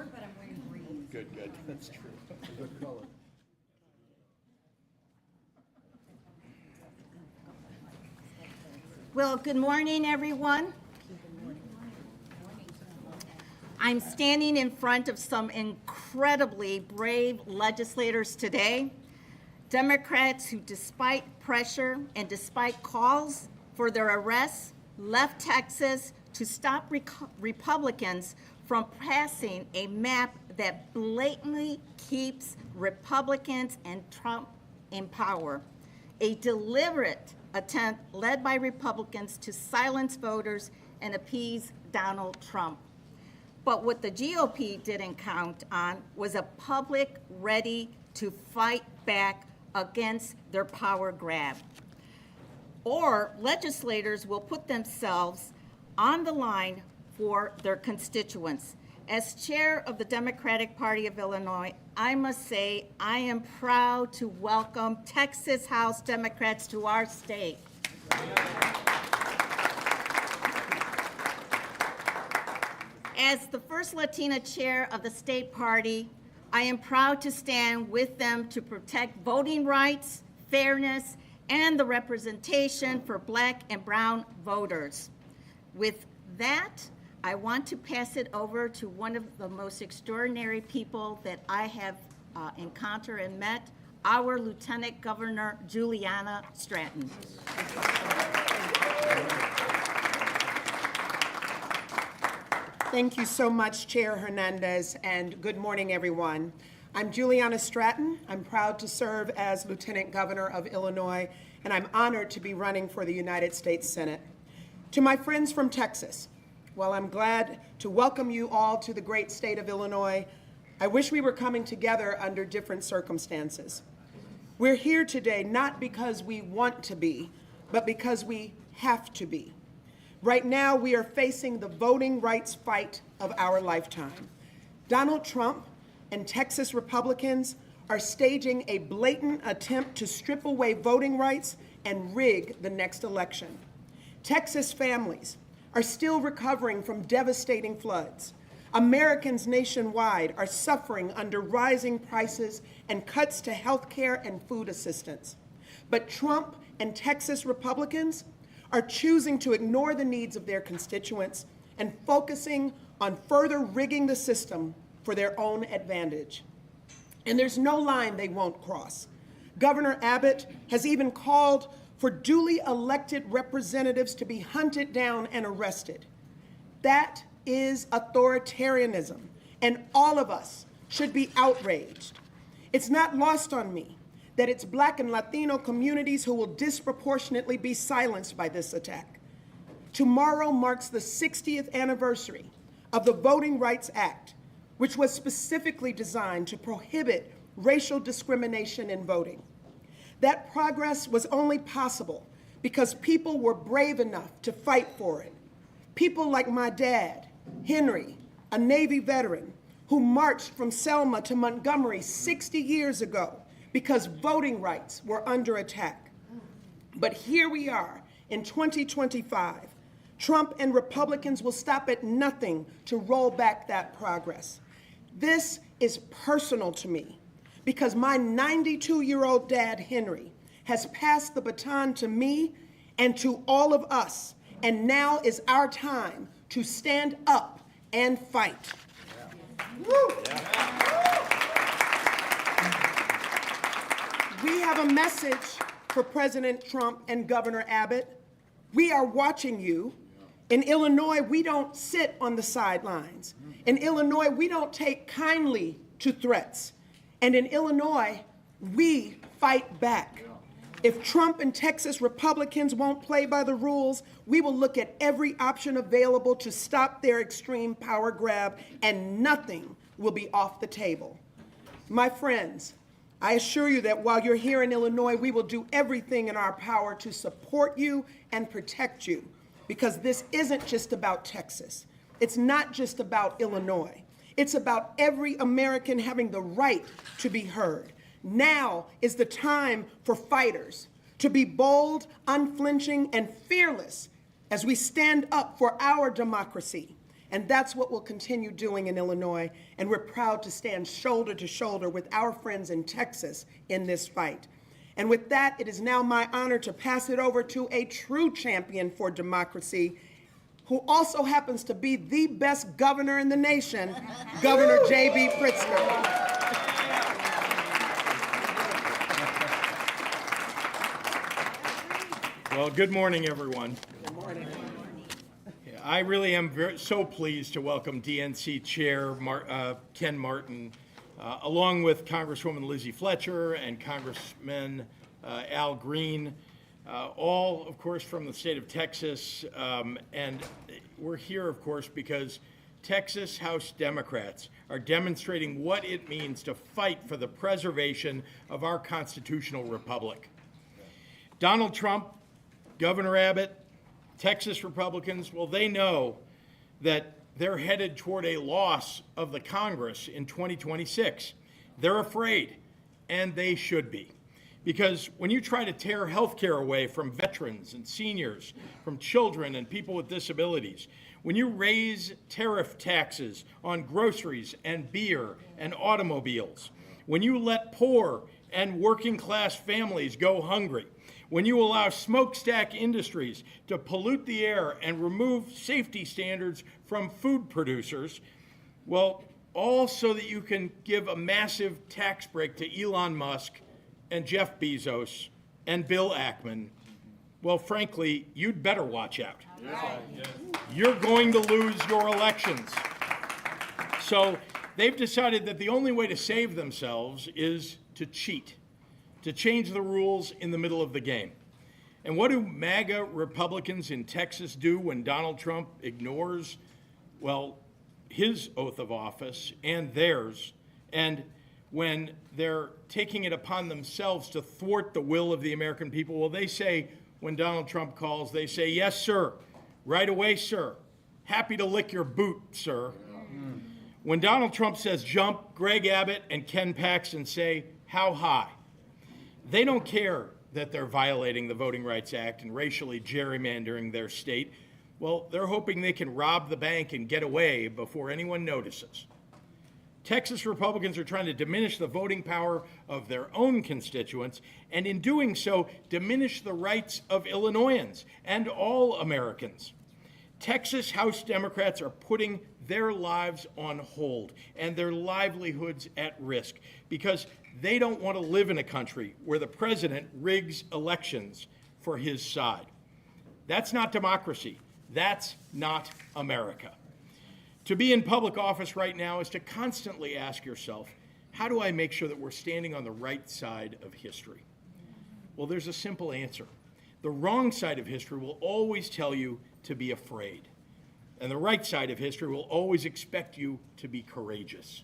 board, but I'm wearing green. Good, that's true. Good color. Well, good morning, everyone. I'm standing in front of some incredibly brave legislators today, Democrats who, despite pressure and despite calls for their arrests, left Texas to stop Republicans from passing a map that blatantly keeps Republicans and Trump in power, a deliberate attempt led by Republicans to silence voters and appease Donald Trump. But what the GOP didn't count on was a public ready to fight back against their power grab. Or legislators will put themselves on the line for their constituents. As chair of the Democratic Party of Illinois, I must say I am proud to welcome Texas House Democrats to our state. As the first Latina chair of the state party, I am proud to stand with them to protect voting rights, fairness, and the representation for Black and brown voters. With that, I want to pass it over to one of the most extraordinary people that I have encountered and met, our Lieutenant Governor Juliana Stratton. Thank you so much, Chair Hernandez, and good morning, everyone. I'm Juliana Stratton. I'm proud to serve as Lieutenant Governor of Illinois, and I'm honored to be running for the United States Senate. To my friends from Texas, while I'm glad to welcome you all to the great state of Illinois, I wish we were coming together under different circumstances. We're here today not because we want to be, but because we have to be. Right now, we are facing the voting rights fight of our lifetime. Donald Trump and Texas Republicans are staging a blatant attempt to strip away voting rights and rig the next election. Texas families are still recovering from devastating floods. Americans nationwide are suffering under rising prices and cuts to health care and food assistance. But Trump and Texas Republicans are choosing to ignore the needs of their constituents and focusing on further rigging the system for their own advantage. And there's no line they won't cross. Governor Abbott has even called for duly elected representatives to be hunted down and arrested. That is authoritarianism, and all of us should be outraged. It's not lost on me that it's Black and Latino communities who will disproportionately be silenced by this attack. Tomorrow marks the 60th anniversary of the Voting Rights Act, which was specifically designed to prohibit racial discrimination in voting. That progress was only possible because people were brave enough to fight for it. People like my dad, Henry, a Navy veteran, who marched from Selma to Montgomery 60 years ago because voting rights were under attack. But here we are in 2025. Trump and Republicans will stop at nothing to roll back that progress. This is personal to me because my 92-year-old dad, Henry, has passed the baton to me and to all of us, and now is our time to stand up and fight. Yeah. Woo. Yeah. We have a message for President Trump and Governor Abbott. We are watching you. In Illinois, we don't sit on the sidelines. In Illinois, we don't take kindly to threats. And in Illinois, we fight back. If Trump and Texas Republicans won't play by the rules, we will look at every option available to stop their extreme power grab, and nothing will be off the table. My friends, I assure you that while you're here in Illinois, we will do everything in our power to support you and protect you, because this isn't just about Texas. It's not just about Illinois. It's about every American having the right to be heard. Now is the time for fighters to be bold, unflinching, and fearless as we stand up for our democracy And that's what we'll continue doing in Illinois, and we're proud to stand shoulder to shoulder with our friends in Texas in this fight. And with that, it is now my honor to pass it over to a true champion for democracy, who also happens to be the best governor in the nation, Governor J.B. Pritzker. Well, good morning, everyone. Good morning. I really am so pleased to welcome DNC Chair Ken Martin, along with Congresswoman Lizzie Fletcher and Congressman Al Green, all, of course, from the state of Texas. And we're here, of course, because Texas House Democrats are demonstrating what it means to fight for the preservation of our constitutional republic. Donald Trump, Governor Abbott, Texas Republicans, well, they know that they're headed toward a loss of the Congress in 2026. They're afraid, and they should be. Because when you try to tear health care away from veterans and seniors, from children and people with disabilities, when you raise tariff taxes on groceries and beer and automobiles, when you let poor and working class families go hungry, when you allow smokestack industries to pollute the air and remove safety standards from food producers, well, all so that you can give a massive tax break to Elon Musk and Jeff Bezos and Bill Ackman, well, frankly, you'd better watch out. You're going to lose your elections. So they've decided that the only way to save themselves is to cheat, to change the rules in the middle of the game. And what do MAGA Republicans in Texas do when Donald Trump ignores, well, his oath of office and theirs, and when they're taking it upon themselves to thwart the will of the American people? Well, they say, when Donald Trump calls, they say, "Yes, sir. Right away, sir. Happy to lick your boot, sir." When Donald Trump says jump, Greg Abbott and Ken Paxton say, "How high?" They don't care that they're violating the Voting Rights Act and racially gerrymandering their state. Well, they're hoping they can rob the bank and get away before anyone notices. Texas Republicans are trying to diminish the voting power of their own constituents, and in doing so, diminish the rights of Illinoisans and all Americans. Texas House Democrats are putting their lives on hold and their livelihoods at risk because they don't want to live in a country where the president rigs elections for his side. That's not democracy. That's not America. To be in public office right now is to constantly ask yourself, how do I make sure that we're standing on the right side of history? Well, there's a simple answer. The wrong side of history will always tell you to be afraid. And the right side of history will always expect you to be courageous.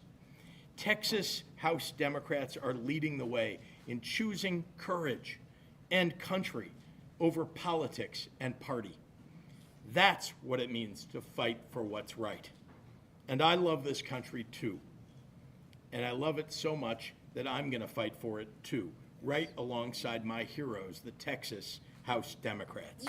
Texas House Democrats are leading the way in choosing courage and country over politics and party. That's what it means to fight for what's right. And I love this country too. And I love it so much that I'm going to fight for it too, right alongside my heroes, the Texas House Democrats.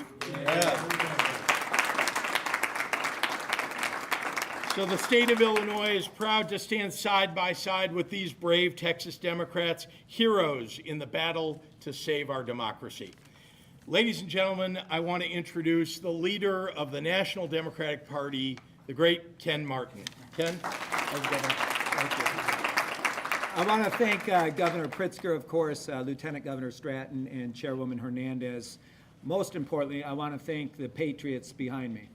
So the state of Illinois is proud to stand side by side with these brave Texas Democrats, heroes in the battle to save our democracy. Ladies and gentlemen, I want to introduce the leader of the National Democratic Party, the great Ken Martin. Ken? Thank you. I want to thank Governor Pritzker, of course, Lieutenant Governor Stratton, and Chairwoman Hernandez. Most importantly, I want to thank the patriots behind me.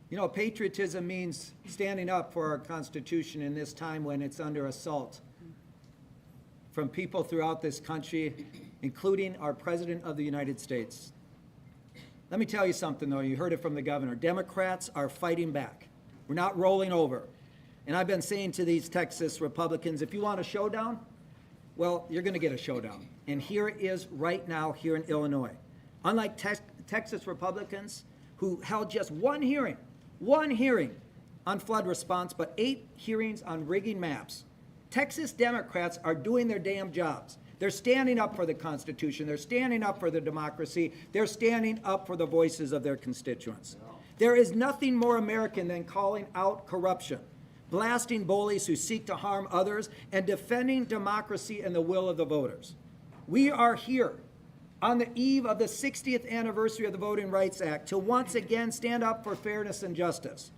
You know, patriotism means standing up for our Constitution in this time when it's under assault from people throughout this country, including our President of the United States. Let me tell you something, though. You heard it from the governor. Democrats are fighting back. We're not rolling over. And I've been saying to these Texas Republicans, if you want a showdown, well, you're going to get a showdown. And here it is right now here in Illinois. Unlike Texas Republicans who held just one hearing on flood response, but 8 hearings on rigging maps. Texas Democrats are doing their damn jobs. They're standing up for the Constitution. They're standing up for the democracy. They're standing up for the voices of their constituents. There is nothing more American than calling out corruption, blasting bullies who seek to harm others, and defending democracy and the will of the voters. We are here on the eve of the 60th anniversary of the Voting Rights Act to once again stand up for fairness and justice.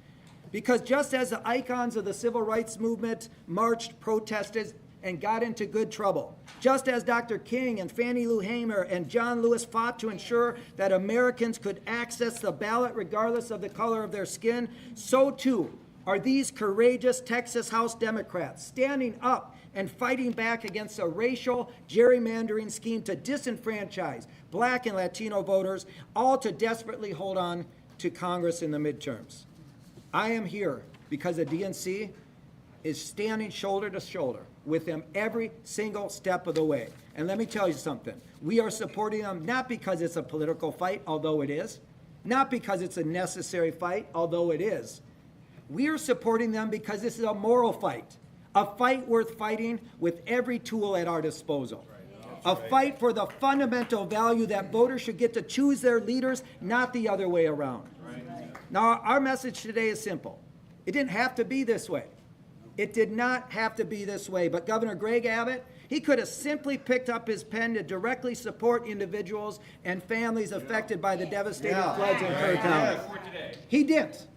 Because just as the icons of the civil rights movement marched, protested, and got into good trouble, just as Dr. King and Fannie Lou Hamer and John Lewis fought to ensure that Americans could access the ballot regardless of the color of their skin, so too are these courageous Texas House Democrats standing up and fighting back against a racial gerrymandering scheme to disenfranchise Black and Latino voters, all to desperately hold on to Congress in the midterms. I am here because the DNC is standing shoulder to shoulder with them every single step of the way. And let me tell you something. We are supporting them not because it's a political fight, although it is, not because it's a necessary fight, although it is. We are supporting them because this is a moral fight, a fight worth fighting with every tool at our disposal. A fight for the fundamental value that voters should get to choose their leaders, not the other way around. Now, our message today is simple. It didn't have to be this way. It did not have to be this way, but Governor Greg Abbott, he could have simply picked up his pen to directly support individuals and families affected by the devastating floods in Kerr County. He didn't.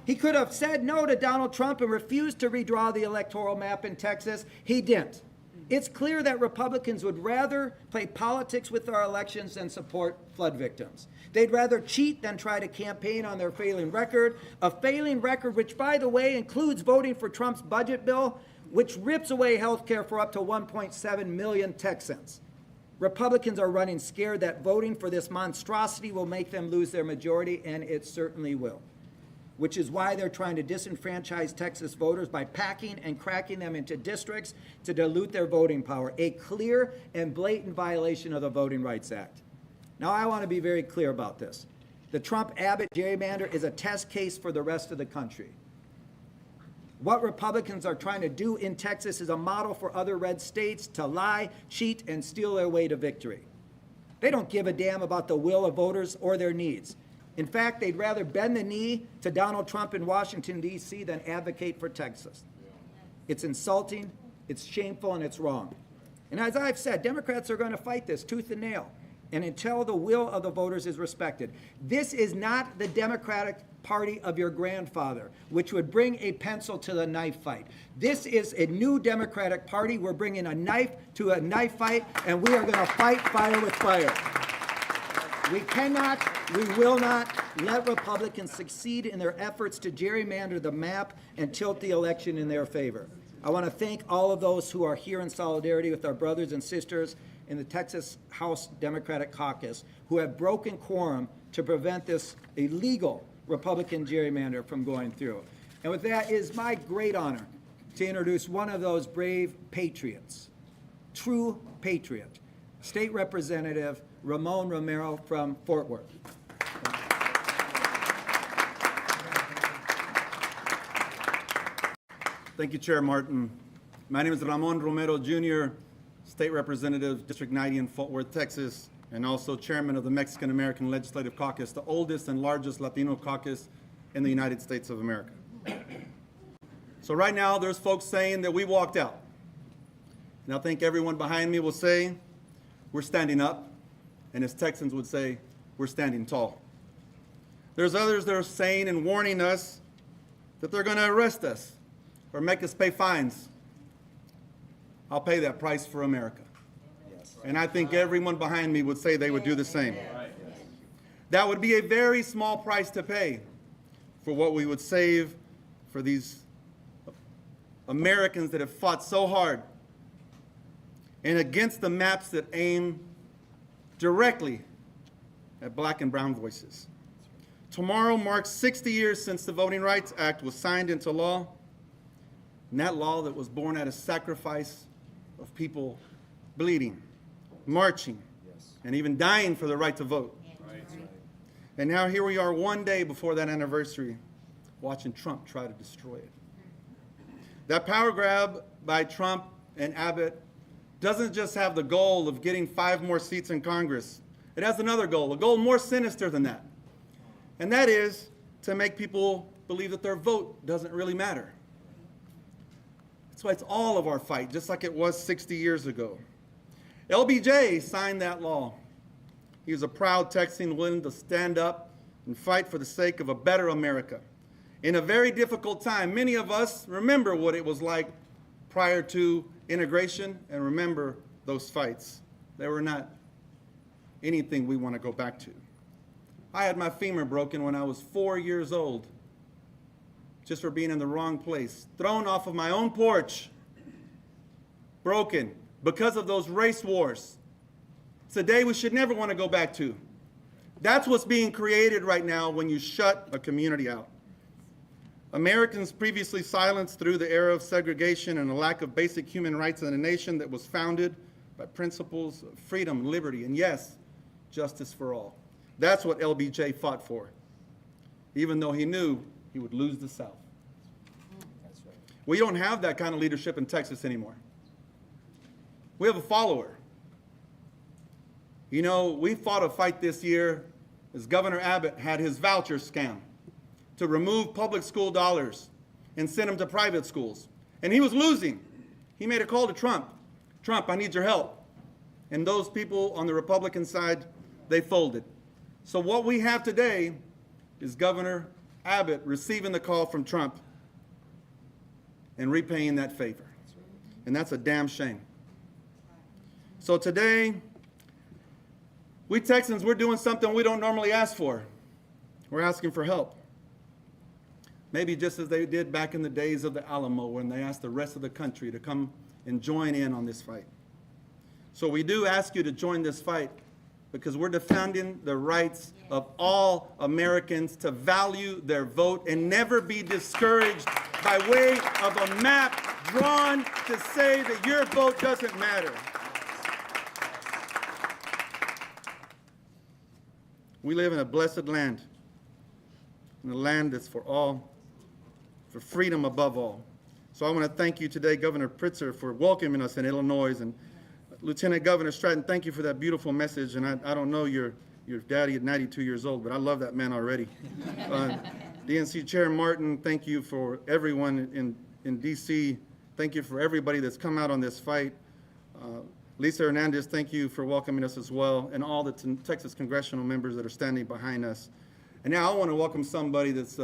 He could have said no to Donald Trump and refused to redraw the electoral map in Texas. He didn't. It's clear that Republicans would rather play politics with our elections than support flood victims. They'd rather cheat than try to campaign on their failing record, a failing record which, by the way, includes voting for Trump's budget bill, which rips away health care for up to 1.7 million Texans. Republicans are running scared that voting for this monstrosity will make them lose their majority, and it certainly will, which is why they're trying to disenfranchise Texas voters by packing and cracking them into districts to dilute their voting power, a clear and blatant violation of the Voting Rights Act. Now, I want to be very clear about this. The Trump-Abbott gerrymander is a test case for the rest of the country. What Republicans are trying to do in Texas is a model for other red states to lie, cheat, and steal their way to victory. They don't give a damn about the will of voters or their needs. In fact, they'd rather bend the knee to Donald Trump in Washington, D.C. than advocate for Texas. It's insulting, it's shameful, and it's wrong. And as I've said, Democrats are going to fight this tooth and nail, and until the will of the voters is respected. This is not the Democratic Party of your grandfather, which would bring a pencil to the knife fight. This is a new Democratic Party. We're bringing a knife to a knife fight, and we are going to fight fire with fire. We cannot, we will not let Republicans succeed in their efforts to gerrymander the map and tilt the election in their favor. I want to thank all of those who are here in solidarity with our brothers and sisters in the Texas House Democratic Caucus who have broken quorum to prevent this illegal Republican gerrymander from going through. And with that, it is my great honor to introduce one of those brave patriots, true patriot, State Representative Ramon Romero from Fort Worth. Thank you, Chair Martin. My name is Ramon Romero, Jr., State Representative, District 90 in Fort Worth, Texas, and also Chairman of the Mexican-American Legislative Caucus, the oldest and largest Latino caucus in the United States of America. So right now, there's folks saying that we walked out. And I think everyone behind me will say, we're standing up. And as Texans would say, we're standing tall. There's others that are saying and warning us that they're going to arrest us or make us pay fines. I'll pay that price for America. And I think everyone behind me would say they would do the same. That would be a very small price to pay for what we would save for these Americans that have fought so hard and against the maps that aim directly at Black and brown voices. Tomorrow marks 60 years since the Voting Rights Act was signed into law, and that law that was born out of sacrifice of people bleeding, marching, and even dying for the right to vote. And now here we are one day before that anniversary, watching Trump try to destroy it. That power grab by Trump and Abbott doesn't just have the goal of getting 5 more seats in Congress. It has another goal, a goal more sinister than that. And that is to make people believe that their vote doesn't really matter. That's why it's all of our fight, just like it was 60 years ago. LBJ signed that law. He was a proud Texan willing to stand up and fight for the sake of a better America. In a very difficult time, many of us remember what it was like prior to integration and remember those fights. They were not anything we want to go back to. I had my femur broken when I was 4 years old, just for being in the wrong place, thrown off of my own porch, broken because of those race wars. It's a day we should never want to go back to. That's what's being created right now when you shut a community out. Americans previously silenced through the era of segregation and a lack of basic human rights in a nation that was founded by principles of freedom, liberty, and yes, justice for all. That's what LBJ fought for, even though he knew he would lose the South. We don't have that kind of leadership in Texas anymore. We have a follower. You know, we fought a fight this year as Governor Abbott had his voucher scam to remove public school dollars and send them to private schools. And he was losing. He made a call to Trump. Trump, I need your help. And those people on the Republican side, they folded. So what we have today is Governor Abbott receiving the call from Trump and repaying that favor. And that's a damn shame. So today, we Texans, we're doing something we don't normally ask for. We're asking for help. Maybe just as they did back in the days of the Alamo when they asked the rest of the country to come and join in on this fight. So we do ask you to join this fight because we're defending the rights of all Americans to value their vote and never be discouraged by way of a map drawn to say that your vote doesn't matter. We live in a blessed land, in a land that's for all, for freedom above all. So I want to thank you today, Governor Pritzker, for welcoming us in Illinois, and Lieutenant Governor Stratton, thank you for that beautiful message. And I don't know your daddy at 92 years old, but I love that man already. DNC Chair Martin, thank you for everyone in D.C. Thank you for everybody that's come out on this fight. Lisa Hernandez, thank you for welcoming us as well, and all the Texas congressional members that are standing behind us. And now I want to welcome somebody that's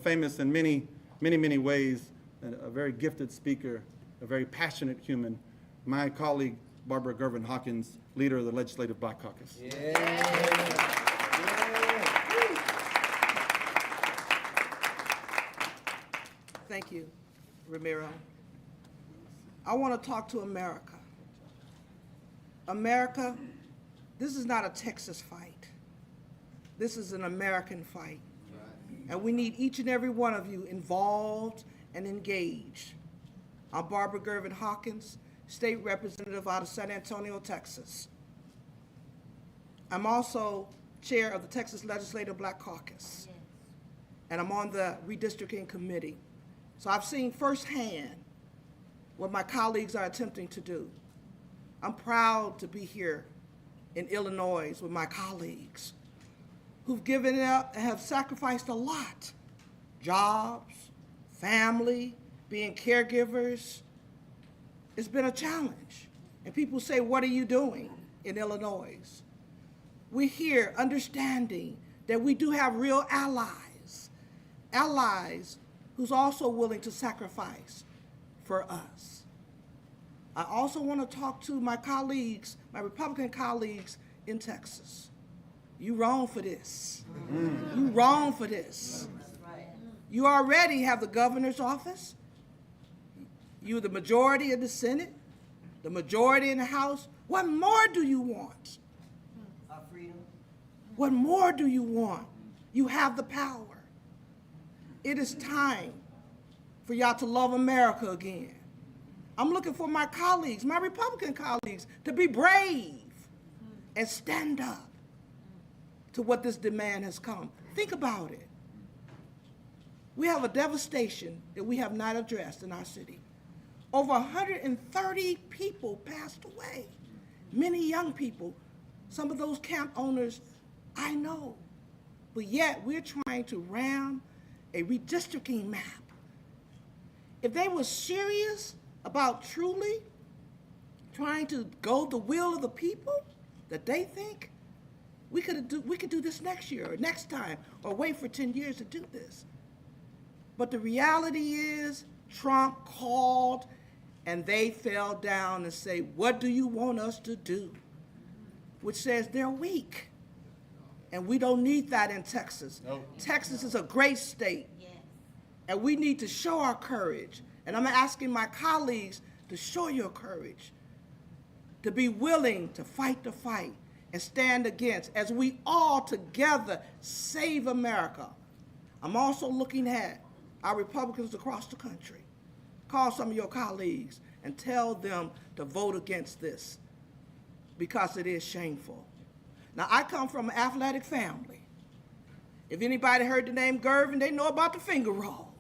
famous in many ways, a very gifted speaker, a very passionate human, my colleague, Barbara Gervin Hawkins, leader of the Legislative Black Caucus. Thank you, Romero. I want to talk to America. America, this is not a Texas fight. This is an American fight. And we need each and every one of you involved and engaged. I'm Barbara Gervin Hawkins, State Representative out of San Antonio, Texas. I'm also Chair of the Texas Legislative Black Caucus. And I'm on the Redistricting Committee. So I've seen firsthand what my colleagues are attempting to do. I'm proud to be here in Illinois with my colleagues who've given up and have sacrificed a lot. Jobs, family, being caregivers. It's been a challenge. And people say, what are you doing in Illinois? We're here understanding that we do have real allies who's also willing to sacrifice for us. I also want to talk to my colleagues, my Republican colleagues in Texas. You wrong for this. You wrong for this. You already have the governor's office. You're the majority in the Senate, the majority in the House. What more do you want? Freedom. What more do you want? You have the power. It is time for y'all to love America again. I'm looking for my colleagues, my Republican colleagues, to be brave and stand up to what this demand has come. Think about it. We have a devastation that we have not addressed in our city. Over 130 people passed away, many young people. Some of those camp owners I know. but yet we're trying to ram a redistricting map. If they were serious about truly trying to go the will of the people that they think, we could do this next year or next time, or wait for 10 years to do this. But the reality is, Trump called and they fell down and say, what do you want us to do? Which says they're weak. And we don't need that in Texas. Nope. Texas is a great state. Yes. And we need to show our courage. And I'm asking my colleagues to show your courage, to be willing to fight the fight and stand against, as we all together save America. I'm also looking at our Republicans across the country. Call some of your colleagues and tell them to vote against this, because it is shameful. Now, I come from an athletic family. If anybody heard the name Gervin, they know about the finger roll.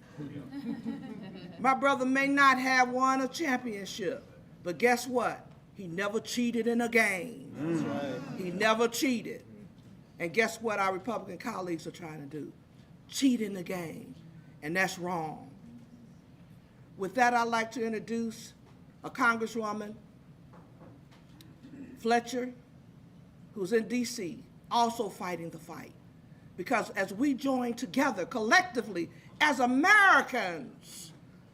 My brother may not have won a championship, but guess what? He never cheated in a game. That's right. He never cheated. And guess what our Republican colleagues are trying to do? Cheat in the game. And that's wrong. With that, I'd like to introduce a Congresswoman Fletcher, who's in DC, also fighting the fight. Because as we join together collectively as Americans,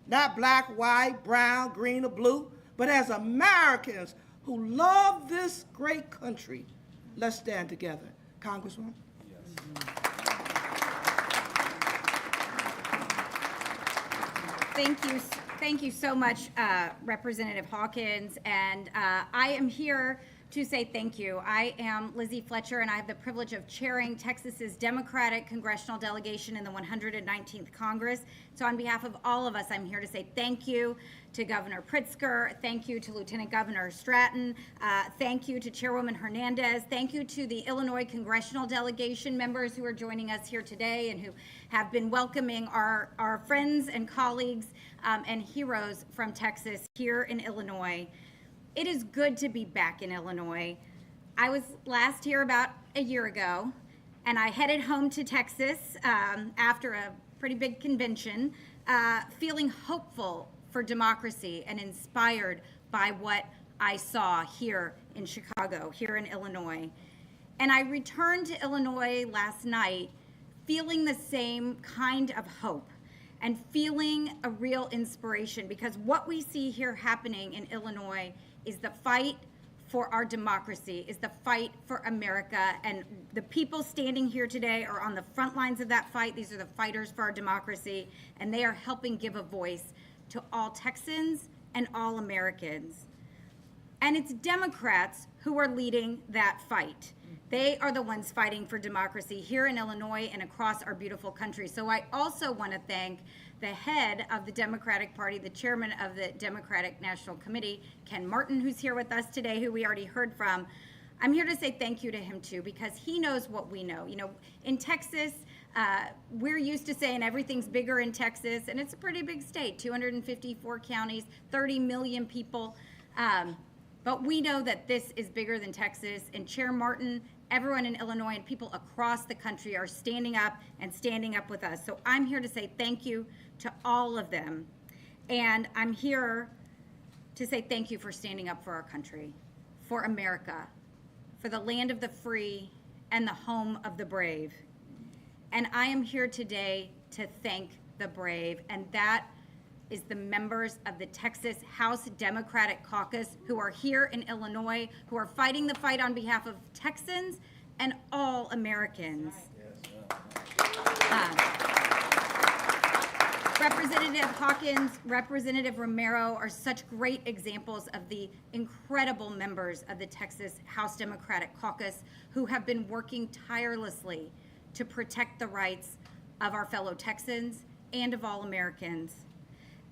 not black, white, brown, green, or blue, but as Americans who love this great country, let's stand together. Congresswoman? Yes. Thank you so much, Representative Hawkins, and I am here to say thank you. I am Lizzie Fletcher, and I have the privilege of chairing Texas's Democratic congressional delegation in the 119th Congress. So on behalf of all of us, I'm here to say thank you to Governor Pritzker, thank you to Lieutenant Governor Stratton, thank you to Chairwoman Hernandez, thank you to the Illinois congressional delegation members who are joining us here today and who have been welcoming our friends and colleagues and heroes from Texas here in Illinois. It is good to be back in Illinois. I was last here about a year ago, and I headed home to Texas after a pretty big convention, feeling hopeful for democracy and inspired by what I saw here in Chicago, here in Illinois. And I returned to Illinois last night feeling the same kind of hope and feeling a real inspiration, because what we see here happening in Illinois is the fight for our democracy, is the fight for America, and the people standing here today are on the front lines of that fight. These are the fighters for our democracy, and they are helping give a voice to all Texans and all Americans. And it's Democrats who are leading that fight. They are the ones fighting for democracy here in Illinois and across our beautiful country. So I also want to thank the head of the Democratic Party, the chairman of the Democratic National Committee, Ken Martin, who's here with us today, who we already heard from. I'm here to say thank you to him too, because he knows what we know. You know, in Texas, we're used to saying everything's bigger in Texas, and it's a pretty big state, 254 counties, 30 million people. But we know that this is bigger than Texas, and Chair Martin, everyone in Illinois, and people across the country are standing up with us. So I'm here to say thank you to all of them. And I'm here to say thank you for standing up for our country, for America, for the land of the free and the home of the brave. And I am here today to thank the brave, and that is the members of the Texas House Democratic Caucus who are here in Illinois, who are fighting the fight on behalf of Texans and all Americans. Representative Hawkins, Representative Romero are such great examples of the incredible members of the Texas House Democratic Caucus who have been working tirelessly to protect the rights of our fellow Texans and of all Americans.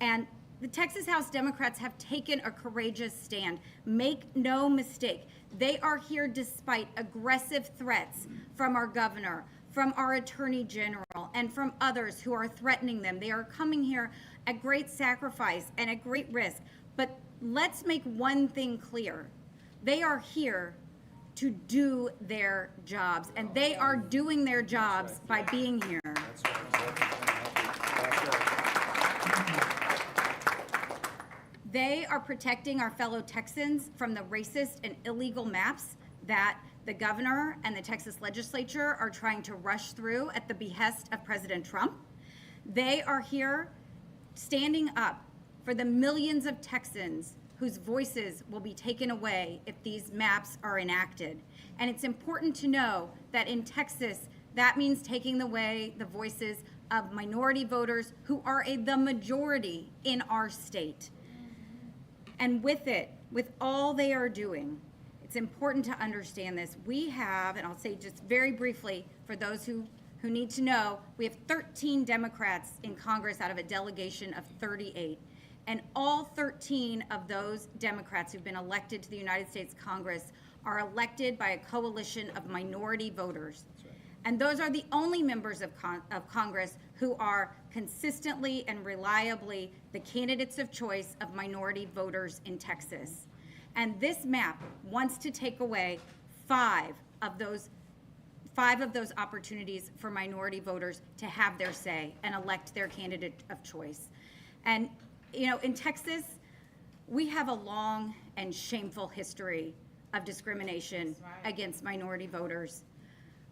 And the Texas House Democrats have taken a courageous stand. Make no mistake, they are here despite aggressive threats from our governor, from our attorney general, and from others who are threatening them. They are coming here at great sacrifice and at great risk. But let's make one thing clear. They are here to do their jobs. And they are doing their jobs by being here. They are protecting our fellow Texans from the racist and illegal maps that the governor and the Texas legislature are trying to rush through at the behest of President Trump. They are here standing up for the millions of Texans whose voices will be taken away if these maps are enacted. And it's important to know that in Texas, that means taking away the voices of minority voters who are the majority in our state. And with it, with all they are doing, it's important to understand this. We have, and I'll say just very briefly for those who need to know, we have 13 Democrats in Congress out of a delegation of 38. And all 13 of those Democrats who've been elected to the United States Congress are elected by a coalition of minority voters. And those are the only members of Congress who are consistently and reliably the candidates of choice of minority voters in Texas. And this map wants to take away five of those opportunities for minority voters to have their say and elect their candidate of choice. And, you know, in Texas, we have a long and shameful history of discrimination against minority voters.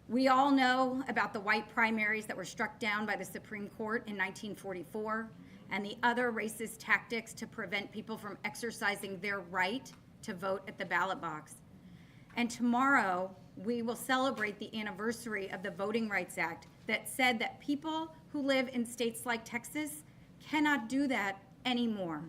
We all know about the white primaries that were struck down by the Supreme Court in 1944 and the other racist tactics to prevent people from exercising their right to vote at the ballot box. And tomorrow, we will celebrate the anniversary of the Voting Rights Act that said that people who live in states like Texas cannot do that anymore.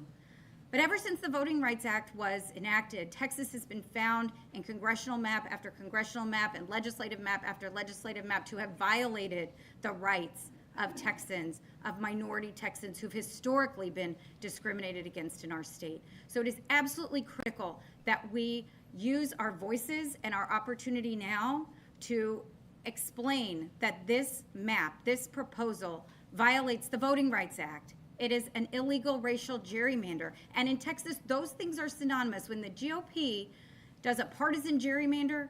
But ever since the Voting Rights Act was enacted, Texas has been found in congressional map after congressional map and legislative map after legislative map to have violated the rights of Texans, of minority Texans who've historically been discriminated against in our state. So it is absolutely critical that we use our voices and our opportunity now to explain that this map, this proposal, violates the Voting Rights Act. It is an illegal racial gerrymander. And in Texas, those things are synonymous. When the GOP does a partisan gerrymander,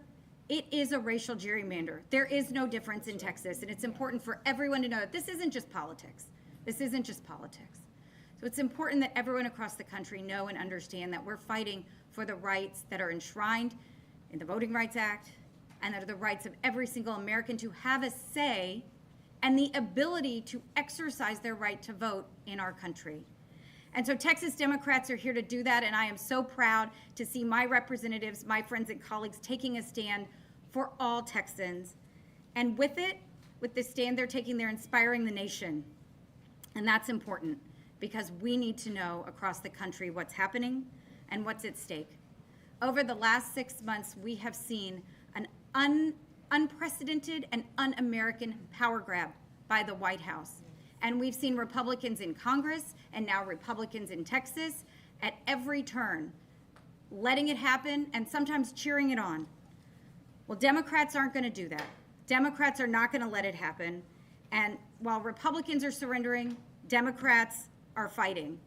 it is a racial gerrymander. There is no difference in Texas. And it's important for everyone to know that this isn't just politics. This isn't just politics. So it's important that everyone across the country know and understand that we're fighting for the rights that are enshrined in the Voting Rights Act and that are the rights of every single American to have a say and the ability to exercise their right to vote in our country. And so Texas Democrats are here to do that, and I am so proud to see my representatives, my friends and colleagues taking a stand for all Texans. And with it, with the stand they're taking, they're inspiring the nation. And that's important because we need to know across the country what's happening and what's at stake. Over the last 6 months, we have seen an unprecedented and un-American power grab by the White House. And we've seen Republicans in Congress and now Republicans in Texas at every turn, letting it happen and sometimes cheering it on. Well, Democrats aren't going to do that. Democrats are not going to let it happen. And while Republicans are surrendering, Democrats are fighting.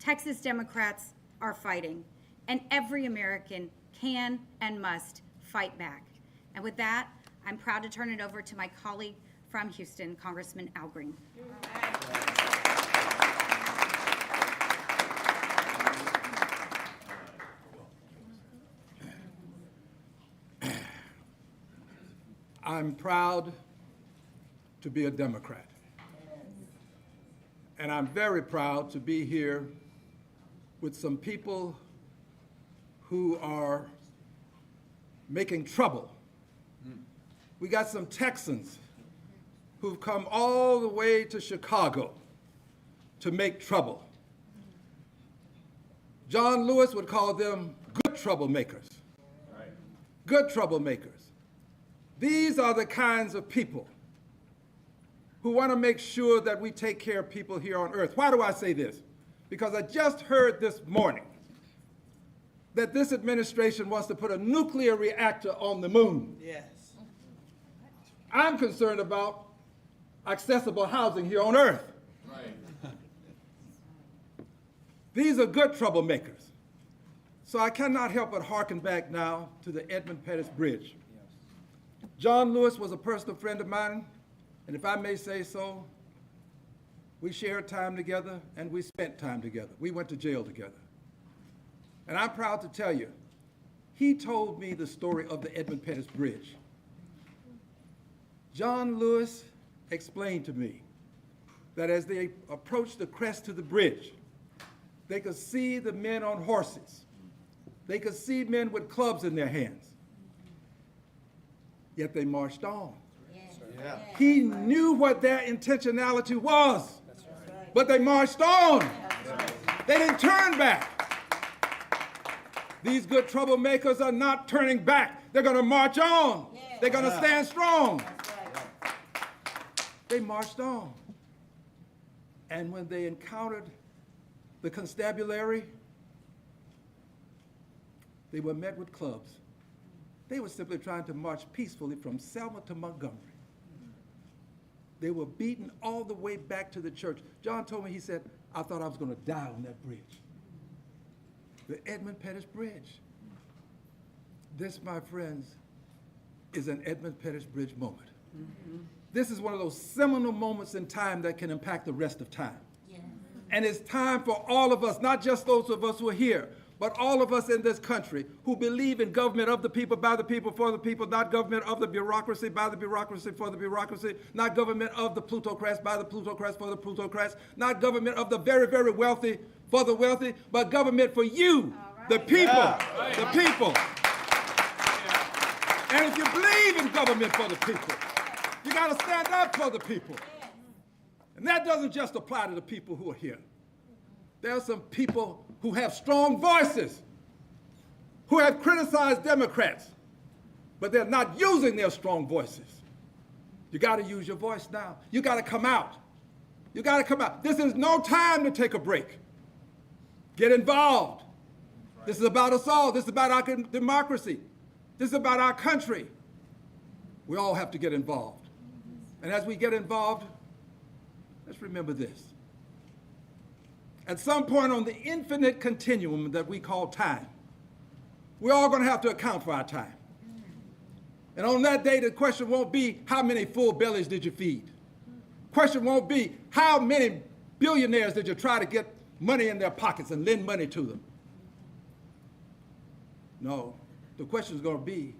Texas Democrats are fighting. And every American can and must fight back. And with that, I'm proud to turn it over to my colleague from Houston, Congressman Al Green. I'm proud to be a Democrat. And I'm very proud to be here with some people who are making trouble. We got some Texans who've come all the way to Chicago to make trouble. John Lewis would call them good troublemakers. Right. Good troublemakers. These are the kinds of people who want to make sure that we take care of people here on earth. Why do I say this? Because I just heard this morning that this administration wants to put a nuclear reactor on the moon. Yes. I'm concerned about accessible housing here on earth. Right. These are good troublemakers. So I cannot help but hearken back now to the Edmund Pettus Bridge. John Lewis was a personal friend of mine, and if I may say so, we shared time together and we spent time together. We went to jail together. And I'm proud to tell you, he told me the story of the Edmund Pettus Bridge. John Lewis explained to me that as they approached the crest to the bridge, they could see the men on horses. They could see men with clubs in their hands. Yet they marched on. Yeah. He knew what their intentionality was, but they marched on. They didn't turn back. These good troublemakers are not turning back. They're going to march on. They're going to stand strong. They marched on. And when they encountered the constabulary, they were met with clubs. They were simply trying to march peacefully from Selma to Montgomery. They were beaten all the way back to the church. John told me, he said, I thought I was going to die on that bridge. The Edmund Pettus Bridge. This, my friends, is an Edmund Pettus Bridge moment. This is one of those seminal moments in time that can impact the rest of time. And it's time for all of us, not just those of us who are here, but all of us in this country who believe in government of the people, by the people, for the people, not government of the bureaucracy, by the bureaucracy, for the bureaucracy, not government of the plutocrats, by the plutocrats, for the plutocrats, not government of the very, very wealthy, for the wealthy, but government for you, the people, the people. And if you believe in government for the people, you got to stand up for the people. And that doesn't just apply to the people who are here. There are some people who have strong voices, who have criticized Democrats, but they're not using their strong voices. You got to use your voice now. You got to come out. You got to come out. This is no time to take a break. Get involved. This is about us all. This is about our democracy. This is about our country. We all have to get involved. And as we get involved, let's remember this. At some point on the infinite continuum that we call time, we're all going to have to account for our time. And on that day, the question won't be, how many full bellies did you feed? Question won't be, how many billionaires did you try to get money in their pockets and lend money to them? No, the question is going to be,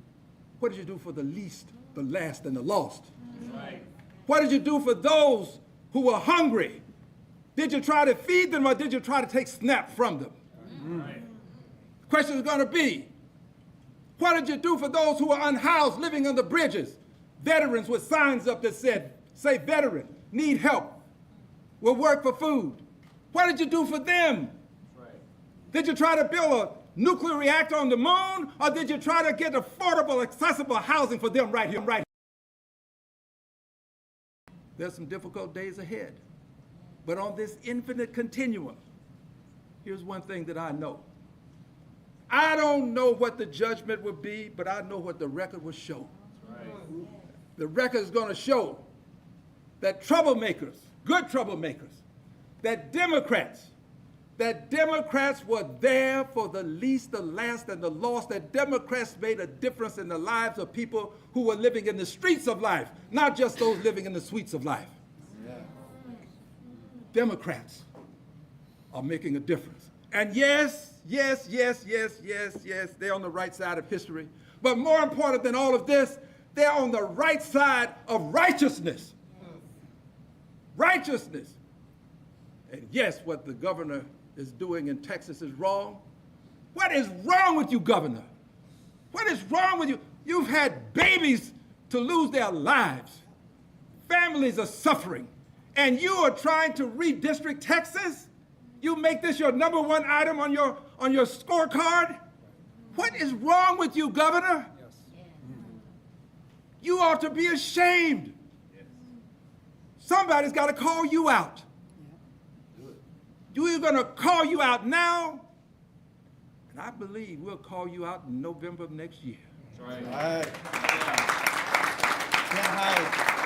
what did you do for the least, the last, and the lost? Right. What did you do for those who were hungry? Did you try to feed them or did you try to take snap from them? Right. The question is going to be, what did you do for those who were unhoused, living under bridges? Veterans with signs up that said, say veteran, need help, will work for food. What did you do for them? Right. Did you try to build a nuclear reactor on the moon, or did you try to get affordable, accessible housing for them right here, right here? There's some difficult days ahead. But on this infinite continuum, here's one thing that I know. I don't know what the judgment will be, but I know what the record will show. Right. The record is going to show that troublemakers, good troublemakers, that Democrats were there for the least, the last, and the lost, that Democrats made a difference in the lives of people who were living in the streets of life, not just those living in the suites of life. Yeah. Democrats are making a difference. And yes, they're on the right side of history. But more important than all of this, they're on the right side of righteousness. Righteousness. And yes, what the governor is doing in Texas is wrong. What is wrong with you, governor? What is wrong with you? You've had babies to lose their lives. Families are suffering. And you are trying to redistrict Texas? You make this your number one item on your scorecard? What is wrong with you, governor? Yes. You ought to be ashamed. Yes. Somebody's got to call you out. We're going to call you out now, and I believe we'll call you out in November of next year. That's right. All right. Can't hide.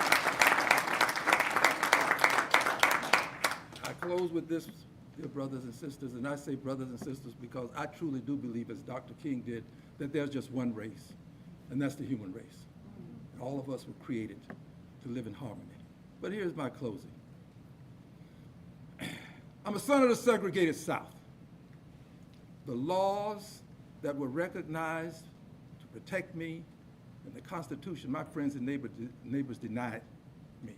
I close with this dear brothers and sisters, and I say brothers and sisters because I truly do believe, as Dr. King did, that there's just one race, and that's the human race. And all of us were created to live in harmony. But here's my closing. I'm a son of the segregated South. The laws that were recognized to protect me in the Constitution, my friends and neighbors denied me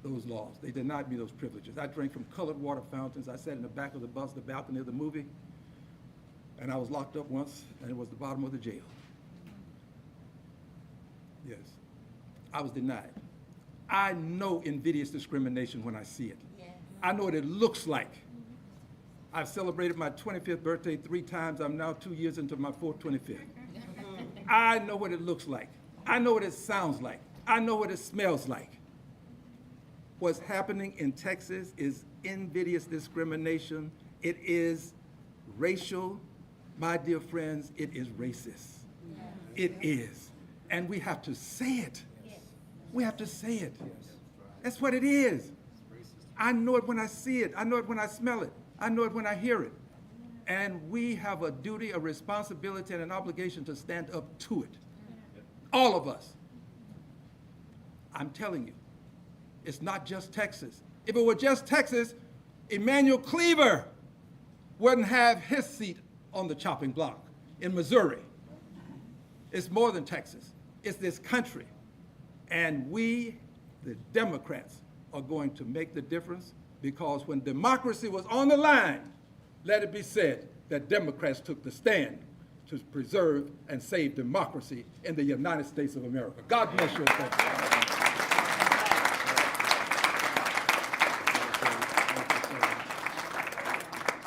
those laws. They denied me those privileges. I drank from colored water fountains. I sat in the back of the bus, the balcony of the movie, and I was locked up once, and it was the bottom of the jail. Yes, I was denied. I know invidious discrimination when I see it. I know what it looks like. I've celebrated my 25th birthday 3 times. I'm now 2 years into my 25th. I know what it looks like. I know what it sounds like. I know what it smells like. What's happening in Texas is invidious discrimination. It is racial. My dear friends, it is racist. It is. And we have to say it. We have to say it. That's what it is. I know it when I see it. I know it when I smell it. I know it when I hear it. And we have a duty, a responsibility, and an obligation to stand up to it. All of us. I'm telling you, it's not just Texas. If it were just Texas, Emmanuel Cleaver wouldn't have his seat on the chopping block in Missouri. It's more than Texas. It's this country. And we, the Democrats, are going to make the difference, because when democracy was on the line, let it be said that Democrats took the stand to preserve and save democracy in the United States of America. God bless you.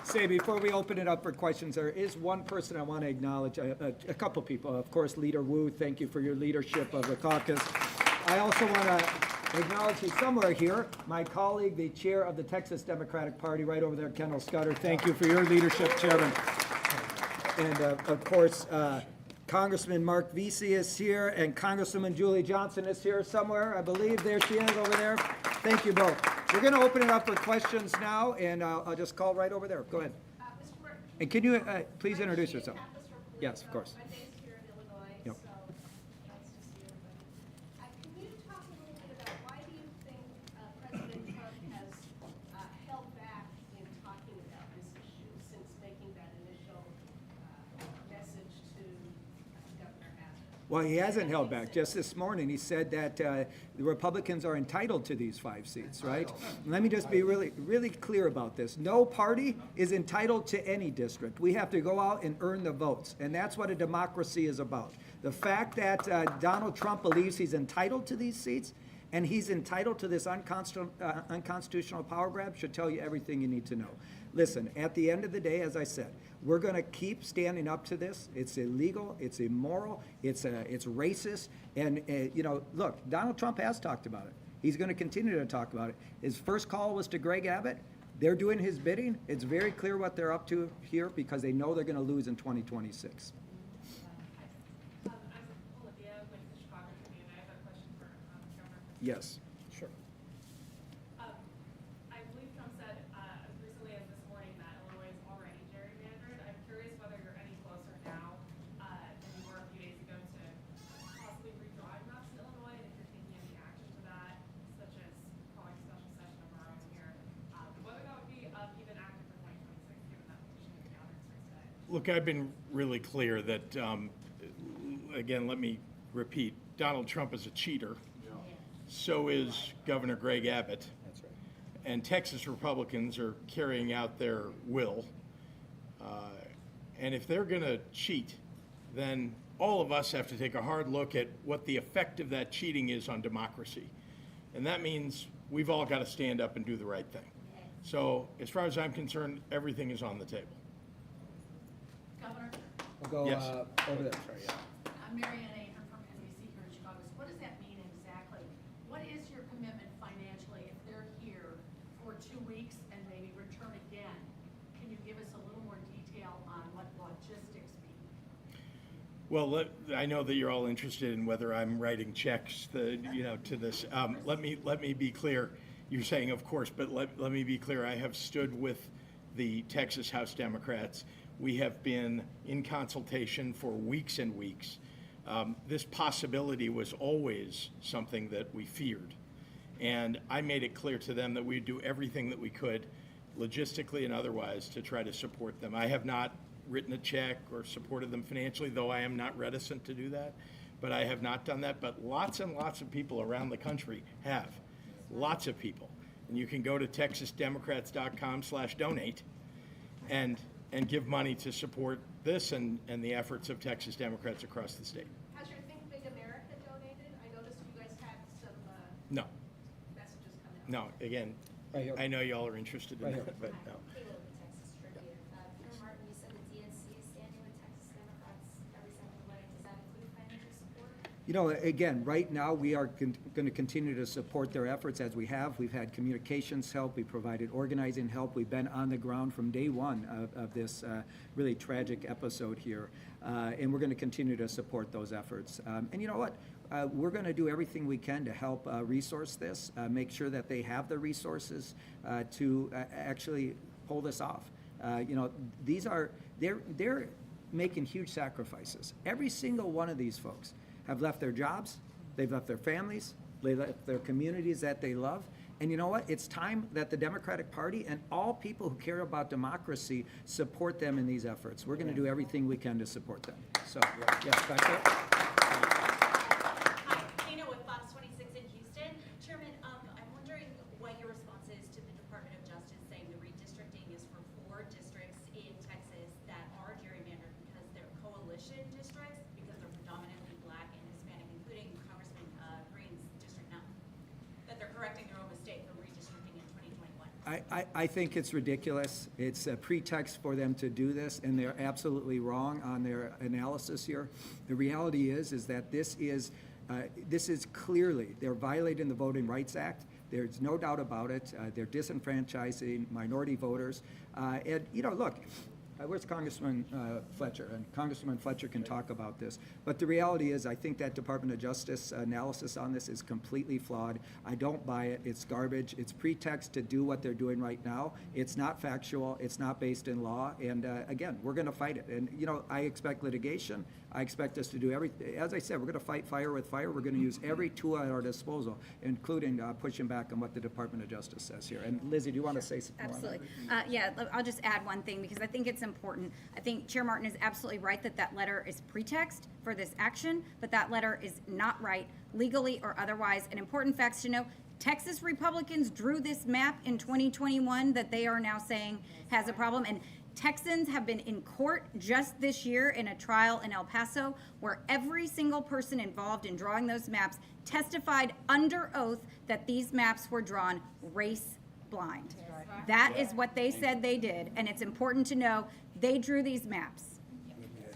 Say, before we open it up for questions, there is one person I want to acknowledge, a couple people. Of course, Leader Wu, thank you for your leadership of the caucus. I also want to acknowledge he's somewhere here, my colleague, the chair of the Texas Democratic Party, right over there, Kendall Scudder. Thank you for your leadership, Chairman. And of course, Congressman Mark Vesey is here, and Congresswoman Julie Johnson is here somewhere, I believe. There she is over there. Thank you both. We're going to open it up for questions now, and I'll just call right over there. Go ahead. And can you please introduce yourself? Yes, of course. I'm based here in Illinois, Yep. so nice to see everybody. Can you talk a little bit about why do you think President Trump has held back in talking about this issue since making that initial message to Governor Abbott? Well, he hasn't held back. Just this morning, he said that the Republicans are entitled to these 5 seats, right? Let me just be really, really clear about this. No party is entitled to any district. We have to go out and earn the votes, and that's what a democracy is about. The fact that Donald Trump believes he's entitled to these seats and he's entitled to this unconstitutional power grab should tell you everything you need to know. Listen, at the end of the day, as I said, we're going to keep standing up to this. It's illegal. It's immoral. It's racist. And, you know, look, Donald Trump has talked about it. He's going to continue to talk about it. His first call was to Greg Abbott. They're doing his bidding. It's very clear what they're up to here because they know they're going to lose in 2026. I'm Olivia with the Chicago Tribune. I have a question for Governor. Yes. Sure. I believe Trump said as recently as this morning that Illinois is already gerrymandered. I'm curious whether you're any closer now than you were a few days ago to possibly redrawing maps in Illinois, and if you're taking any action to that, such as calling a special session of our own here, whether that would be even active for 2026, given that petition is gathered today. Look, I've been really clear that, again, let me repeat, Donald Trump is a cheater. So is Governor Greg Abbott. That's right. And Texas Republicans are carrying out their will. And if they're going to cheat, then all of us have to take a hard look at what the effect of that cheating is on democracy. And that means we've all got to stand up and do the right thing. So as far as I'm concerned, everything is on the table. Governor, We'll go Yes. over there. Sorry, yeah. I'm Marianne Ahern from NBC here in Chicago. So what does that mean exactly? What is your commitment financially if they're here for 2 weeks and maybe return again? Can you give us a little more detail on what logistics mean? Well, I know that you're all interested in whether I'm writing checks, to this. Let me be clear. You're saying, of course, but let me be clear. I have stood with the Texas House Democrats. We have been in consultation for weeks and weeks. This possibility was always something that we feared. And I made it clear to them that we'd do everything that we could, logistically and otherwise, to try to support them. I have not written a check or supported them financially, though I am not reticent to do that. But I have not done that. But lots and lots of people around the country have. Lots of people. And you can go to texasdemocrats.com/donate and give money to support this and the efforts of Texas Democrats across the state. Has your Think Big America donated? I noticed you guys had some No, messages coming out. no, again, Right here. I know y'all are interested in Right that, here. but no. Caleb with Texas Tribune. Chair Martin, you said the DNC is standing with Texas Democrats every step of the way. Does that include financial support? You know, again, right now, we are going to continue to support their efforts as we have. We've had communications help, we provided organizing help, we've been on the ground from day one of this really tragic episode here, and we're going to continue to support those efforts. And you know what? We're going to do everything we can to help resource this, make sure that they have the resources to actually pull this off. You know, they're making huge sacrifices. Every single one of these folks have left their jobs, they've left their families, they left their communities that they love. And you know what? It's time that the Democratic Party and all people who care about democracy support them in these efforts. We're going to do everything we can to support them. So, yeah, back there. Hi, Tina with Fox 26 in Houston. Chairman, I'm wondering what your response is to the Department of Justice saying the redistricting is for 4 districts in Texas that are gerrymandered because they're coalition districts, because they're predominantly black and Hispanic, including Congressman Green's District 9, that they're correcting their own mistake from redistricting in 2021. I think it's ridiculous. It's a pretext for them to do this, and they're absolutely wrong on their analysis here. The reality is that this is clearly, they're violating the Voting Rights Act. There's no doubt about it. They're disenfranchising minority voters. And, you know, look, where's Congressman Fletcher? And Congresswoman Fletcher can talk about this. But the reality is, I think that Department of Justice analysis on this is completely flawed. I don't buy it. It's garbage. It's pretext to do what they're doing right now. It's not factual. It's not based in law. And again, we're going to fight it. And, you know, I expect litigation. I expect us to do everything. As I said, we're going to fight fire with fire. We're going to use every tool at our disposal, including pushing back on what the Department of Justice says here. And Lizzie, do you want to say something more on that? Absolutely. Yeah, I'll just add one thing because I think it's important. I think Chair Martin is absolutely right that that letter is pretext for this action, but that letter is not right legally or otherwise. And important facts to know, Texas Republicans drew this map in 2021 that they are now saying has a problem. And Texans have been in court just this year in a trial in El Paso where every single person involved in drawing those maps testified under oath that these maps were drawn race blind. That is what they said they did, and it's important to know they drew these maps.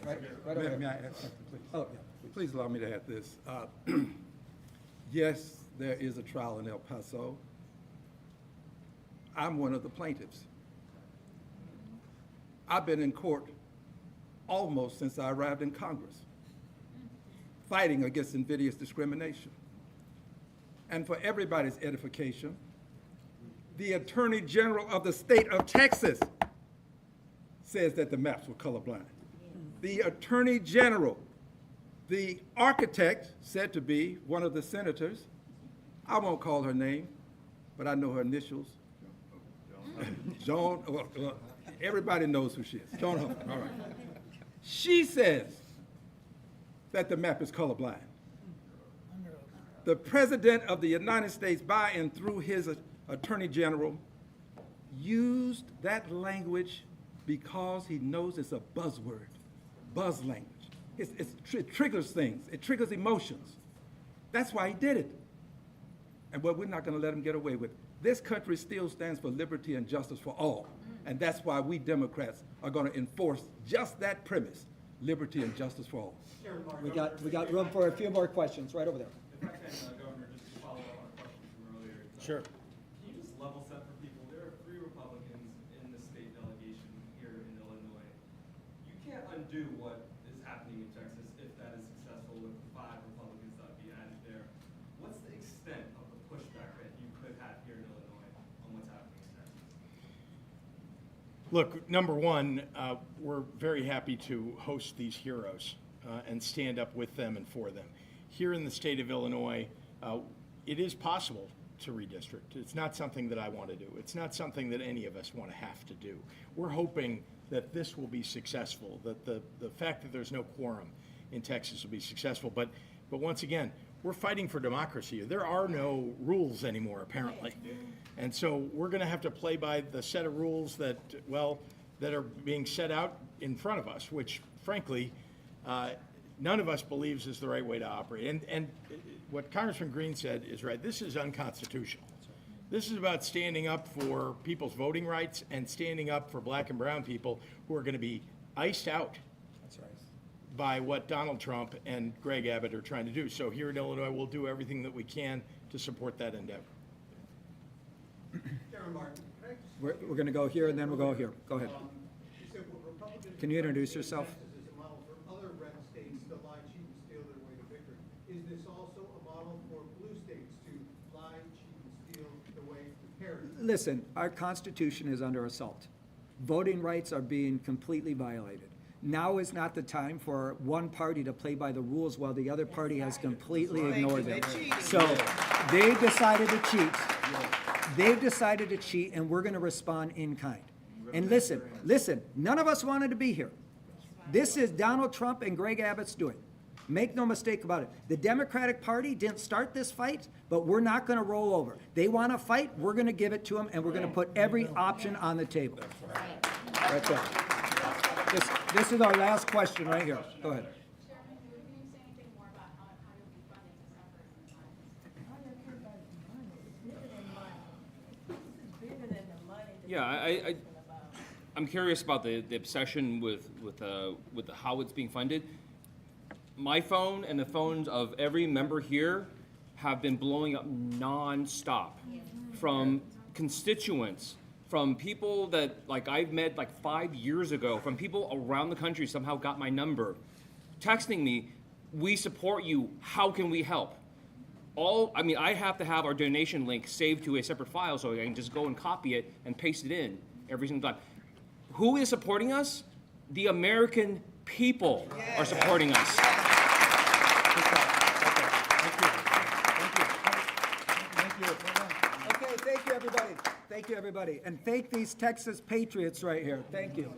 Right over there. May I add something, please? Oh, yeah. Please allow me to add this. Yes, there is a trial in El Paso. I'm one of the plaintiffs. I've been in court almost since I arrived in Congress, fighting against invidious discrimination. And for everybody's edification, the Attorney General of the state of Texas says that the maps were colorblind. The Attorney General, the architect said to be one of the senators, I won't call her name, but I know her initials. Joan, well, everybody knows who she is. Joan Huffman, all right. She says that the map is colorblind. The President of the United States, by and through his Attorney General, used that language because he knows it's a buzzword, buzz language. It triggers things. It triggers emotions. That's why he did it. And well, we're not going to let him get away with it. This country still stands for liberty and justice for all. And that's why we Democrats are going to enforce just that premise, liberty and justice for all. We got room for a few more questions right over there. If I can, Governor, just to follow up on a question from earlier. Sure. Can you just level set for people? There are 3 Republicans in the state delegation here in Illinois. You can't undo what is happening in Texas if that is successful with 5 Republicans that would be added there. What's the extent of the pushback that you could have here in Illinois on what's happening in Texas? Look, number one, we're very happy to host these heroes and stand up with them and for them. Here in the state of Illinois, it is possible to redistrict. It's not something that I want to do. It's not something that any of us want to have to do. We're hoping that this will be successful, that the fact that there's no quorum in Texas will be successful. But once again, we're fighting for democracy. There are no rules anymore, apparently. And so we're going to have to play by the set of rules that are being set out in front of us, which frankly, none of us believes is the right way to operate. And what Congressman Green said is right. This is unconstitutional. This is about standing up for people's voting rights and standing up for black and brown people who are going to be iced out by what Donald Trump and Greg Abbott are trying to do. So here in Illinois, we'll do everything that we can to support that endeavor. Chairman Martin, can I just- We're going to go here and then we'll go here. Go ahead. you said what Republicans Can you introduce yourself? Texas is a model for other red states to lie, cheat, and steal their way to victory. Is this also a model for blue states to lie, cheat, and steal their way to parity? Listen, our Constitution is under assault. Voting rights are being completely violated. Now is not the time for one party to play by the rules while the other party has completely ignored them. So they decided to cheat. They've decided to cheat, and we're going to respond in kind. And listen, none of us wanted to be here. This is Donald Trump and Greg Abbott's doing. Make no mistake about it. The Democratic Party didn't start this fight, but we're not going to roll over. They want to fight, we're going to give it to them, and we're going to put every option on the table. Right there. This is our last question right here. Go ahead. Chairman, can you say anything more about how you'll be funding this effort? Yeah, I'm curious about the obsession with how it's being funded. My phone and the phones of every member here have been blowing up nonstop from constituents, from people that I've met 5 years ago, from people around the country somehow got my number, texting me, "We support you. How can we help?" I have to have our donation link saved to a separate file so I can just go and copy it and paste it in every single time. Who is supporting us? The American people are supporting us. Okay, thank you, everybody. Thank you, everybody. And thank these Texas patriots right here. Thank you.